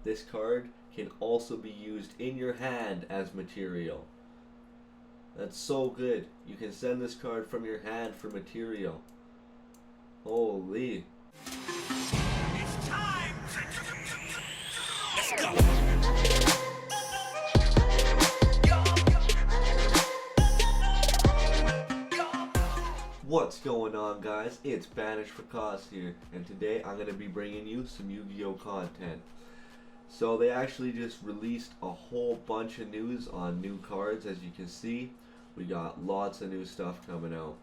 this card can also be used in your hand as material. That's so good. You can send this card from your hand for material. Holy. It's time! Let's go! What's going on, guys? It's Banished for Cost here, and today I'm going to be bringing you some Yu-Gi-Oh content. So they actually just released a whole bunch of news on new cards. As you can see, we got lots of new stuff coming out.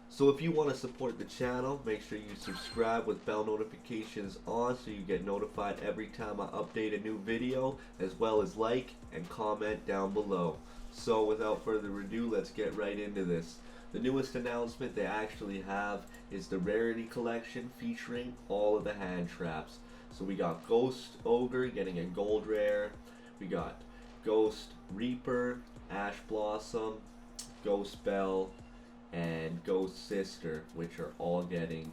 So if you want to support the channel, make sure you subscribe with bell notifications on so you get notified every time I update a new video, as well as like and comment down below. So without further ado, let's get right into this. The newest announcement they actually have is the Rarity Collection featuring all of the hand traps. So we got Ghost Ogre getting a gold rare, we got Ghost Reaper, Ash Blossom, Ghost Bell, and Ghost Sister, which are all getting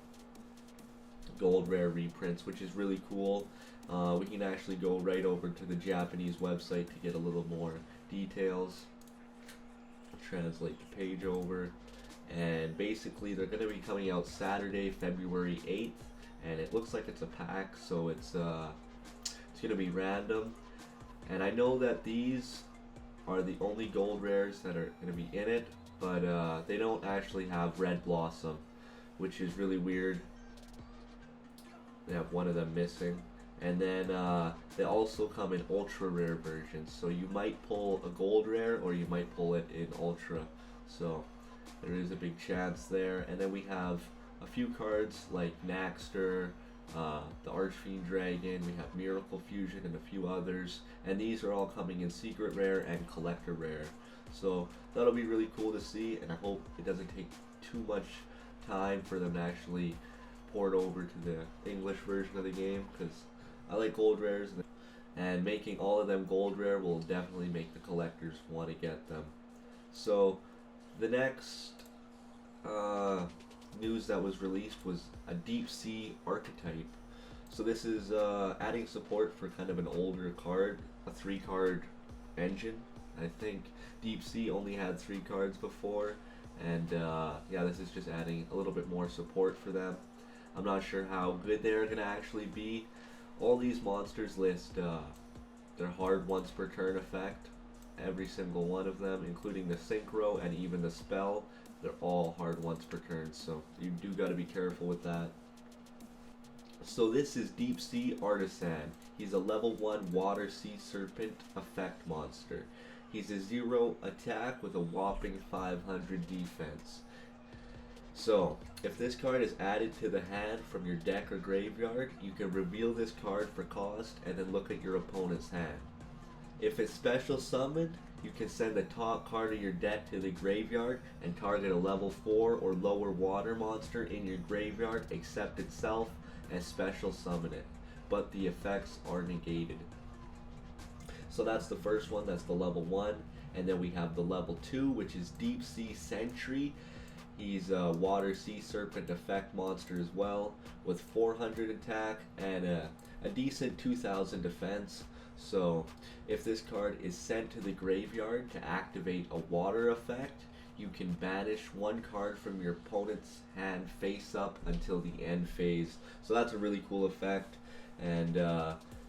gold rare reprints, which is really cool. We can actually go right over to the Japanese website to get a little more details. Translate the page over, and basically they're going to be coming out Saturday, February 8th, and it looks like it's a pack, so it's going to be random. And I know that these are the only gold rares that are going to be in it, but they don't actually have Red Blossom, which is really weird. They have one of them missing. And then they also come in ultra rare versions, so you might pull a gold rare or you might pull it in ultra, so there is a big chance there. And then we have a few cards like Naxter, the Archfiend Dragon, we have Miracle Fusion, and a few others, and these are all coming in secret rare and collector rare, so that'll be really cool to see. And I hope it doesn't take too much time for them to actually port over to the English version of the game, because I like gold rares, and making all of them gold rare will definitely make the collectors want to get them. So the next news that was released was a Deep Sea Archetype. So this is adding support for kind of an older card, a 3-card engine. I think Deep Sea only had 3 cards before, and yeah, this is just adding a little bit more support for them. I'm not sure how good they're going to actually be. All these monsters list their hard once per turn effect. Every single one of them, including the synchro and even the spell, they're all hard once per turn, so you do got to be careful with that. So this is Deep Sea Artisan. He's a level 1 water sea serpent effect monster. He's a 0 attack with a whopping 500 defense. So, if this card is added to the hand from your deck or graveyard, you can reveal this card for cost and then look at your opponent's hand. If it's special summoned, you can send the top card of your deck to the graveyard and target a level 4 or lower water monster in your graveyard except itself and special summon it, but the effects are negated. So that's the first one, that's the level 1, and then we have the level 2, which is Deep Sea Sentry. He's a water sea serpent effect monster as well, with 400 attack and a decent 2000 defense. So if this card is sent to the graveyard to activate a water effect, you can banish 1 card from your opponent's hand face up until the end phase. So that's a really cool effect, and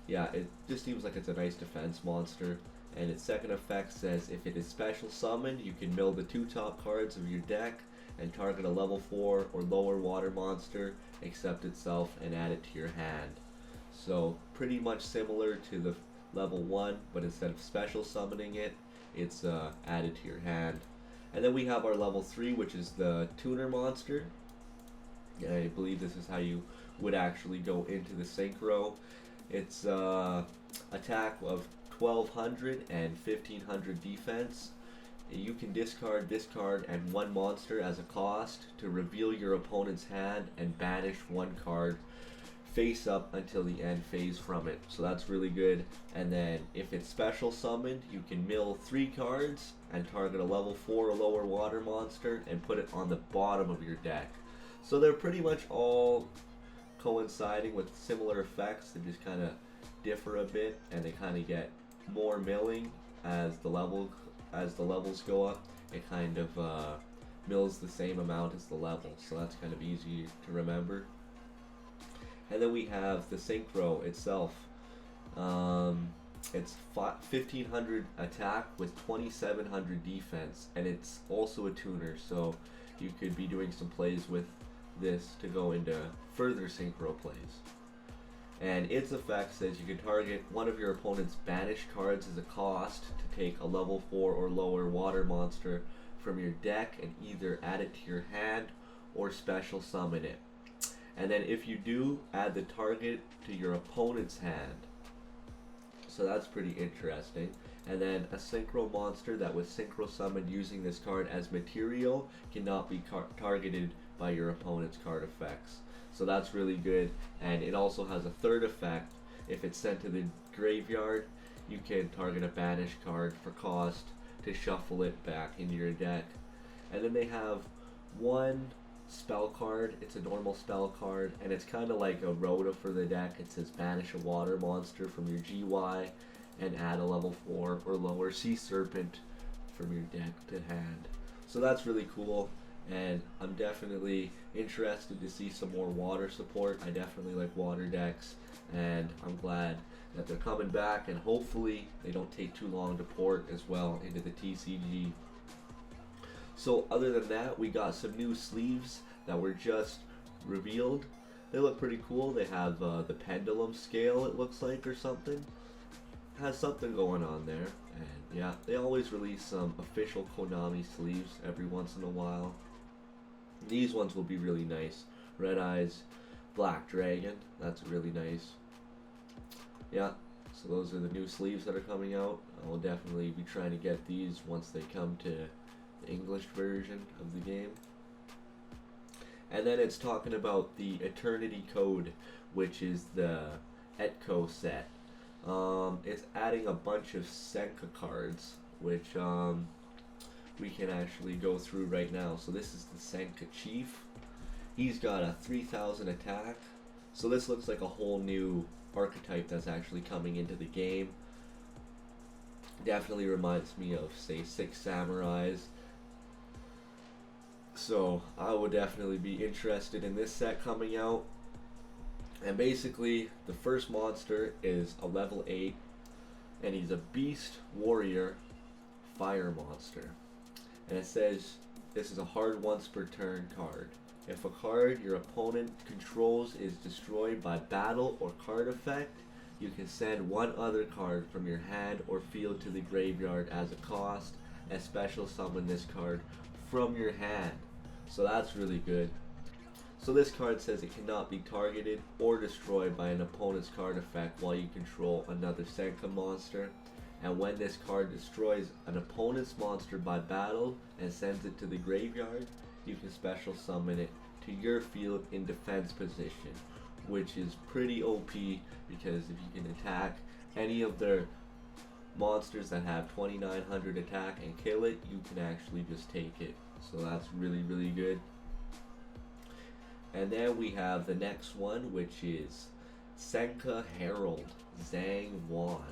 yeah, it just seems like it's a nice defense monster. And its second effect says if it is special summoned, you can mill the 2 top cards of your deck and target a level 4 or lower water monster except itself and add it to your hand. So pretty much similar to the level 1, but instead of special summoning it, it's added to your hand. And then we have our level 3, which is the tuner monster. I believe this is how you would actually go into the synchro. It's attack of 1200 and 1500 defense. You can discard this card and 1 monster as a cost to reveal your opponent's hand and banish 1 card face up until the end phase from it. So that's really good. And then if it's special summoned, you can mill 3 cards and target a level 4 or lower water monster and put it on the bottom of your deck. So they're pretty much all coinciding with similar effects. They're just kind of differ a bit, and they kind of get more milling as the levels go up. It kind of mills the same amount as the level, so that's kind of easy to remember. And then we have the Synchro itself. It's 1500 attack with 2700 defense, and it's also a tuner, so you could be doing some plays with this to go into further Synchro plays. And its effect says you can target one of your opponent's banished cards as a cost to take a level 4 or lower water monster from your deck and either add it to your hand or special summon it. And then if you do, add the target to your opponent's hand. So that's pretty interesting. And then a synchro monster that was synchro summoned using this card as material cannot be targeted by your opponent's card effects. So that's really good. And it also has a third effect. If it's sent to the graveyard, you can target a banished card for cost to shuffle it back into your deck. And then they have one spell card. It's a normal spell card, and it's kind of like a rota for the deck. It says banish a water monster from your GY and add a level 4 or lower sea serpent from your deck to hand. So that's really cool, and I'm definitely interested to see some more water support. I definitely like water decks, and I'm glad that they're coming back, and hopefully they don't take too long to port as well into the TCG. So other than that, we got some new sleeves that were just revealed. They look pretty cool. They have the pendulum scale, it looks like, or something. Has something going on there. And yeah, they always release some official Konami sleeves every once in a while. These ones will be really nice. Red Eyes, Black Dragon. That's really nice. Yeah, so those are the new sleeves that are coming out. I will definitely be trying to get these once they come to the English version of the game. And then it's talking about the Eternity Code, which is the Etco set. It's adding a bunch of Senka cards, which we can actually go through right now. So this is the Senka Chief. He's got a 3000 attack. So this looks like a whole new archetype that's actually coming into the game. Definitely reminds me of, say, Six Samurais. So I would definitely be interested in this set coming out. And basically, the first monster is a level 8, and he's a Beast Warrior Fire Monster. And it says this is a hard once per turn card. If a card your opponent controls is destroyed by battle or card effect, you can send one other card from your hand or field to the graveyard as a cost, and special summon this card from your hand. So that's really good. So this card says it cannot be targeted or destroyed by an opponent's card effect while you control another Senka monster. And when this card destroys an opponent's monster by battle and sends it to the graveyard, you can special summon it to your field in defense position, which is pretty OP, because if you can attack any of their monsters that have 2900 attack and kill it, you can actually just take it. So that's really, really good. And then we have the next one, which is Senka Herald Zhang Wan.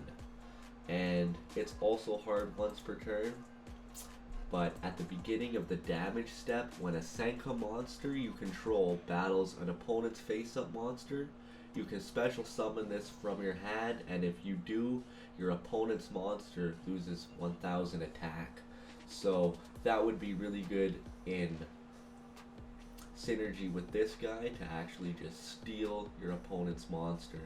And it's also hard once per turn. But at the beginning of the damage step, when a Senka monster you control battles an opponent's face-up monster, you can special summon this from your hand, and if you do, your opponent's monster loses 1000 attack. So that would be really good in synergy with this guy to actually just steal your opponent's monster.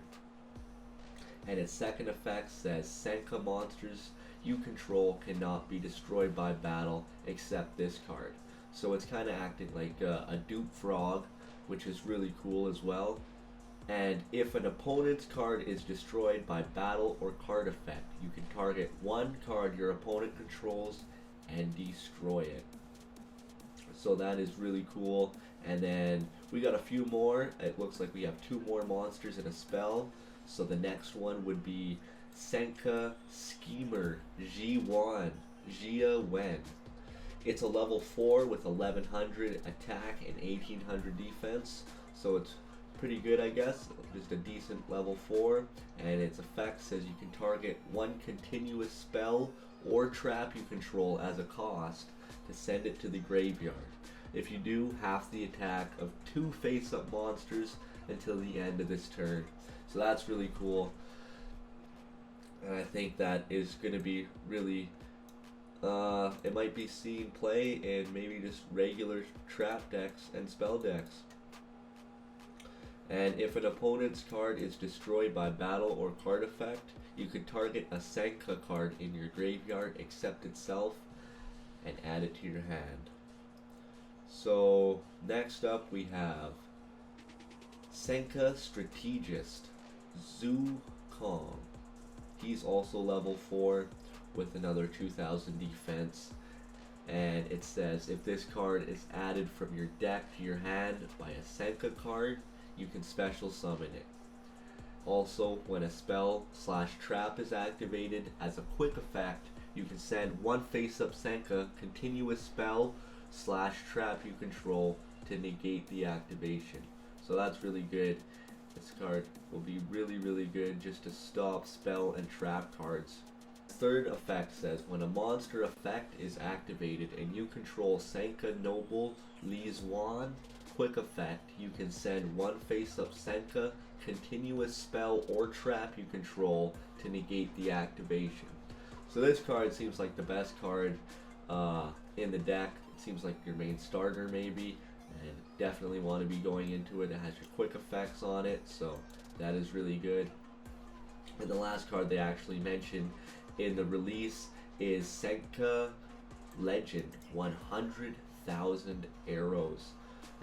And its second effect says Senka monsters you control cannot be destroyed by battle except this card. So it's kind of acting like a dupe frog, which is really cool as well. And if an opponent's card is destroyed by battle or card effect, you can target one card your opponent controls and destroy it. So that is really cool. And then we got a few more. It looks like we have 2 more monsters and a spell. So the next one would be Senka Schemer Ji1 Jia Wen. It's a level 4 with 1100 attack and 1800 defense. So it's pretty good, I guess. Just a decent level 4, and its effect says you can target one continuous spell or trap you control as a cost to send it to the graveyard. If you do, half the attack of 2 face-up monsters until the end of this turn. So that's really cool, and I think that is going to be really it might be seen play in maybe just regular trap decks and spell decks. And if an opponent's card is destroyed by battle or card effect, you can target a Sanka card in your graveyard, except itself, and add it to your hand. So next up we have Senka Strategist, Zhu Kong. He's also level 4 with another 2000 defense, and it says if this card is added from your deck to your hand by a Senka card, you can special summon it. Also, when a spell / trap is activated as a quick effect, you can send one face-up Senka continuous spell / trap you control to negate the activation. So that's really good. This card will be really good just to stop spell and trap cards. Third effect says when a monster effect is activated and you control Sanka Noble Li Zuan, quick effect, you can send one face-up Senka continuous spell or trap you control to negate the activation. So this card seems like the best card in the deck. It seems like your main starter maybe, and definitely want to be going into it. It has your quick effects on it, so that is really good. And the last card they actually mentioned in the release is Senka Legend, 100,000 arrows.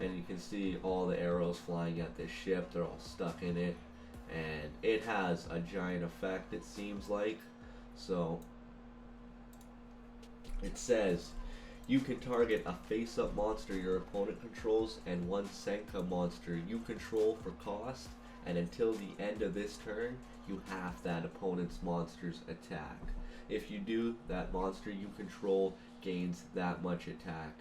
And you can see all the arrows flying at this ship. They're all stuck in it, and it has a giant effect, it seems like. So it says you can target a face-up monster your opponent controls and one Senka monster you control for cost, and until the end of this turn you half that opponent's monster's attack. If you do, that monster you control gains that much attack.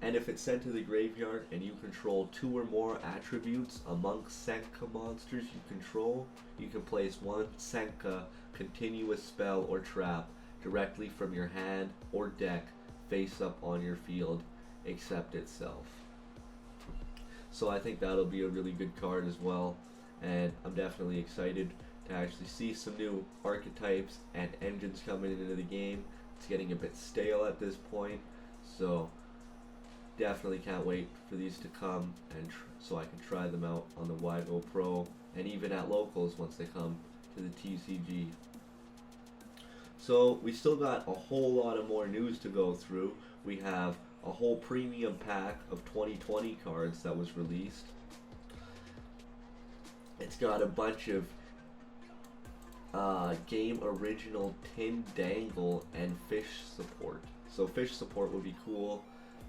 And if it's sent to the graveyard and you control 2 or more attributes among Senka monsters you control, you can place one Senka continuous spell or trap directly from your hand or deck face up on your field, except itself. So I think that'll be a really good card as well, and I'm definitely excited to actually see some new archetypes and engines coming into the game. It's getting a bit stale at this point, so definitely can't wait for these to come, and so I can try them out on the Yugioh Pro and even at locals once they come to the TCG. So we still got a whole lot of more news to go through. We have a whole premium pack of 2020 cards that was released. It's got a bunch of game original tin dangle and fish support. So fish support would be cool.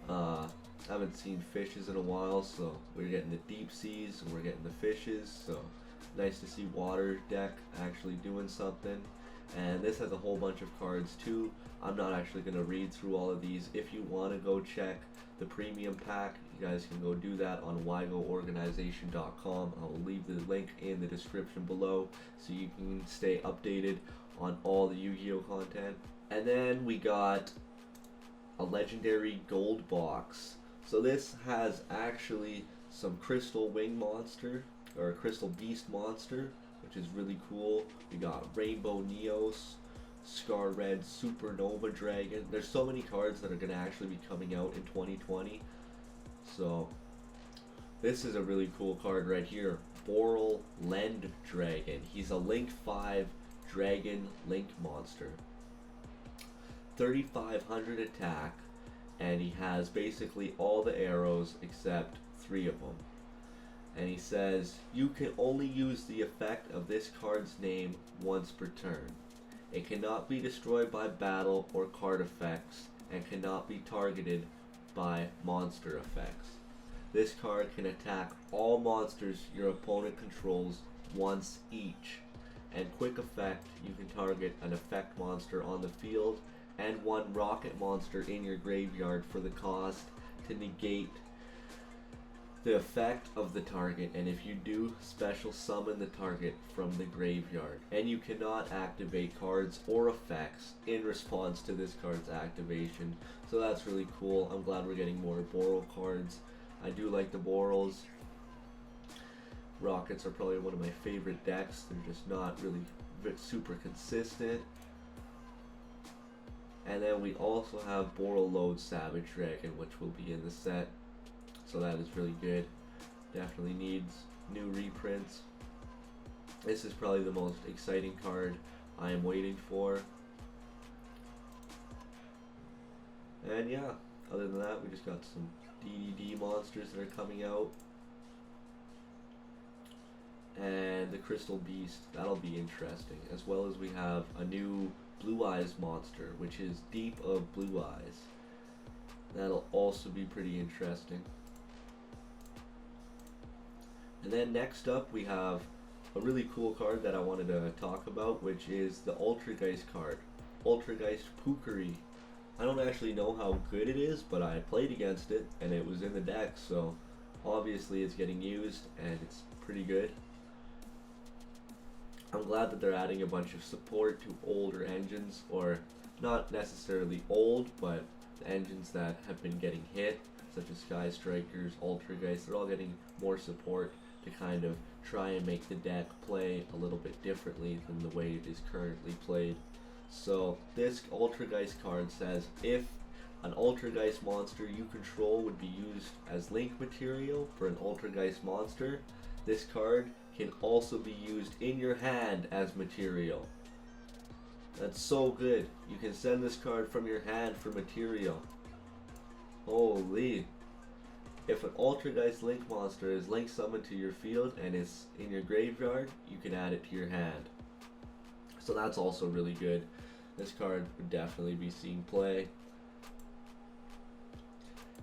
I haven't seen fishes in a while, so we're getting the deep seas and we're getting the fishes, so nice to see water deck actually doing something. And this has a whole bunch of cards too. I'm not actually going to read through all of these. If you want to go check the premium pack, you guys can go do that on YugiohOrganization.com. I will leave the link in the description below so you can stay updated on all the Yu-Gi-Oh content. And then we got a legendary gold box. So this has actually some crystal wing monster, or a crystal beast monster, which is really cool. We got Rainbow Neos, Scar Red Supernova Dragon. There's so many cards that are going to actually be coming out in 2020. So this is a really cool card right here. Boral Lend Dragon. He's a Link 5 Dragon Link monster. 3,500 attack, and he has basically all the arrows except 3 of them. And he says you can only use the effect of this card's name once per turn. It cannot be destroyed by battle or card effects, and cannot be targeted by monster effects. This card can attack all monsters your opponent controls once each. And quick effect, you can target an effect monster on the field and one rocket monster in your graveyard for the cost to negate the effect of the target, and if you do, special summon the target from the graveyard. And you cannot activate cards or effects in response to this card's activation. So that's really cool. I'm glad we're getting more Boral cards. I do like the Borals. Rockets are probably one of my favorite decks. They're just not really super consistent. And then we also have Boral Load Savage Dragon, which will be in the set. So that is really good. Definitely needs new reprints. This is probably the most exciting card I am waiting for. And yeah, other than that, we just got some DDD monsters that are coming out. And the Crystal Beast, that'll be interesting. As well as we have a new Blue Eyes monster, which is Deep of Blue Eyes. That'll also be pretty interesting. And then next up we have a really cool card that I wanted to talk about, which is the Ultrageist card. Ultrageist Pookery. I don't actually know how good it is, but I played against it and it was in the deck, so obviously it's getting used and it's pretty good. I'm glad that they're adding a bunch of support to older engines, or not necessarily old, but the engines that have been getting hit, such as Sky Strikers, Ultrageist. They're all getting more support to kind of try and make the deck play a little bit differently than the way it is currently played. So this Ultrageist card says, if an Ultrageist monster you control would be used as link material for an Ultrageist monster, this card can also be used in your hand as material. That's so good. You can send this card from your hand for material. Holy. If an Ultrageist Link monster is link summoned to your field and it's in your graveyard, you can add it to your hand. So that's also really good. This card would definitely be seeing play.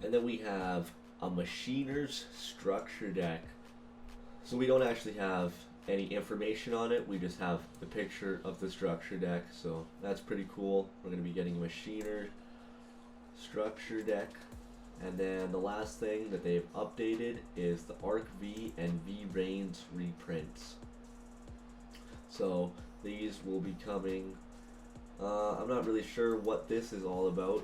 And then we have a Machiner's Structure deck. So we don't actually have any information on it, we just have the picture of the structure deck, so that's pretty cool. We're going to be getting a Machiner Structure deck. And then the last thing that they've updated is the Arc V and V Reigns reprints. So these will be coming. I'm not really sure what this is all about.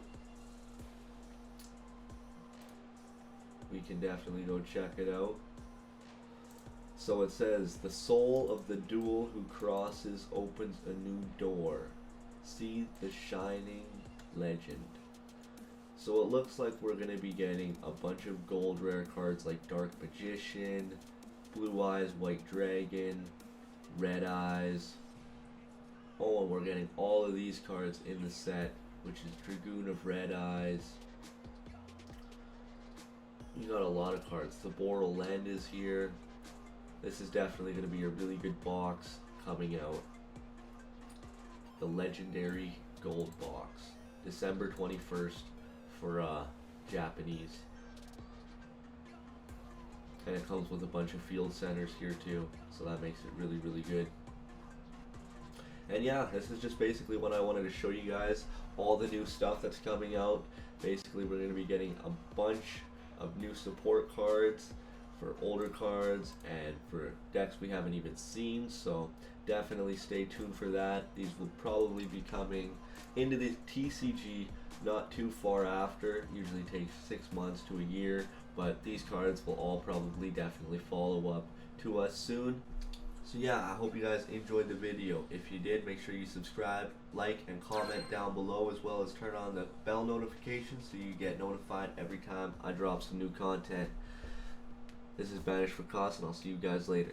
We can definitely go check it out. So it says, the soul of the duel who crosses opens a new door. See the shining legend. So it looks like we're going to be getting a bunch of gold rare cards like Dark Magician, Blue Eyes, White Dragon, Red Eyes. Oh, and we're getting all of these cards in the set, which is Dragoon of Red Eyes. You got a lot of cards. The Boral Land is here. This is definitely going to be a really good box coming out. The Legendary Gold Box. December 21st for Japanese. And it comes with a bunch of field centers here too, so that makes it really, really good. And yeah, this is just basically what I wanted to show you guys. All the new stuff that's coming out. Basically, we're going to be getting a bunch of new support cards for older cards and for decks we haven't even seen, so definitely stay tuned for that. These will probably be coming into the TCG not too far after. Usually takes 6 months to a year, but these cards will all probably definitely follow up to us soon. So yeah, I hope you guys enjoyed the video. If you did, make sure you subscribe, like, and comment down below, as well as turn on the bell notifications so you get notified every time I drop some new content. This is Banished for Cost, and I'll see you guys later.